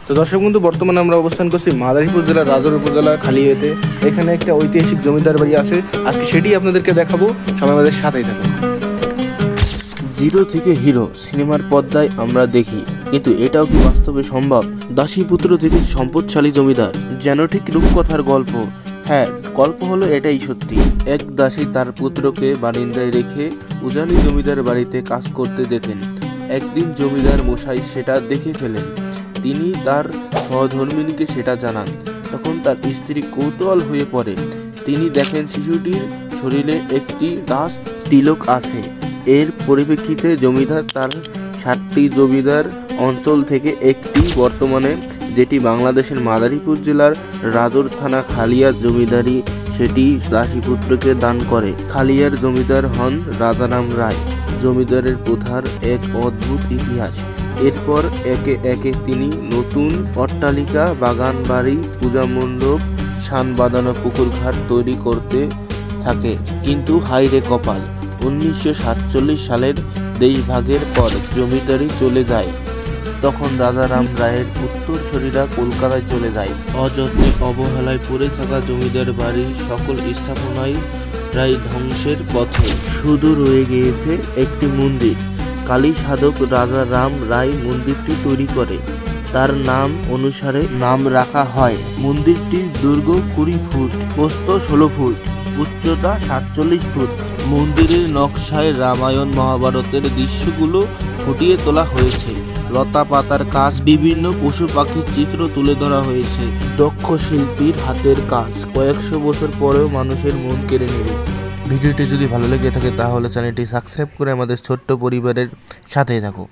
তো দর্শক বন্ধু, বর্তমানে আমরা অবস্থান করছি মাদারীপুর জেলার রাজৌর উপজেলা খালিয়াতে। এখানে একটা ঐতিহাসিক জমিদার বাড়ি আছে, আজকে সেটি আপনাদেরকে দেখাবো। সবাই আমাদের সাথেই থাকুন। জিরো থেকে হিরো সিনেমার পর্দায় আমরা দেখি, কিন্তু এটাও কি বাস্তবে সম্ভব? দাসীপুত্র থেকে সম্পদশালী জমিদার, যেন ঠিক রূপকথার গল্প। হ্যাঁ, গল্প হলো এটাই সত্যি। এক দাসী তার পুত্রকে বারিন্দায় রেখে উজানি জমিদার বাড়িতে কাজ করতে যেতেন। একদিন জমিদার মশাই সেটা দেখে ফেলেন। তিনি তার সহধর্মিণীকে সেটা জানান। তখন তার স্ত্রী কৌতূহল হয়ে পড়ে। তিনি দেখেন শিশুটির শরীরে একটি রাজ তিলক আছে। এর পরিপ্রেক্ষিতে জমিদার তার 7টি জমিদার অঞ্চল থেকে একটি, বর্তমানে যেটি বাংলাদেশের মাদারীপুর জেলার রাজৌর থানা খালিয়ার জমিদারি, সেটি দাসীপুত্রকে দান করে। খালিয়ার জমিদার হন রাজারাম রায়। জমিদারের প্রথার এক অদ্ভুত ইতিহাস। এরপর একে একে তিনি নতুন অট্টালিকা, বাগান বাড়ি, পূজা মণ্ডপ, সান বাঁধানো পুকুর ঘাট তৈরি করতে থাকে। কিন্তু হাইরে কপাল, 1947 সালের দেশভাগের পর জমিদারি চলে যায়। তখন রাজারাম রায়ের উত্তরসূরিরা কলকাতায় চলে যায়। অযত্নে অবহেলায় পড়ে থাকা জমিদার বাড়ির সকল স্থাপনাই প্রায় ধ্বংসের পথে। শুধু রয়ে গিয়েছে একটি মন্দির। কালী সাধক রাজারাম রায় মন্দিরটি তৈরি করে। তার নাম অনুসারে নাম রাখা হয়। মন্দিরটির দৈর্ঘ্য 20 ফুট, প্রস্থ 16 ফুট, উচ্চতা 47 ফুট। মন্দিরের নকশায় রামায়ণ মহাভারতের দৃশ্যগুলো ফুটিয়ে তোলা হয়েছে। লতা পাতার কাজ, বিভিন্ন পশু পাখির চিত্র তুলে ধরা হয়েছে। দক্ষ শিল্পীর হাতের কাজ কয়েকশো বছর পরেও মানুষের মন কেড়ে নেবে। ভিডিওটি যদি ভালো লেগে থাকে তাহলে চ্যানেলটি সাবস্ক্রাইব করে আমাদের ছোট্ট পরিবারের সাথেই থাকো।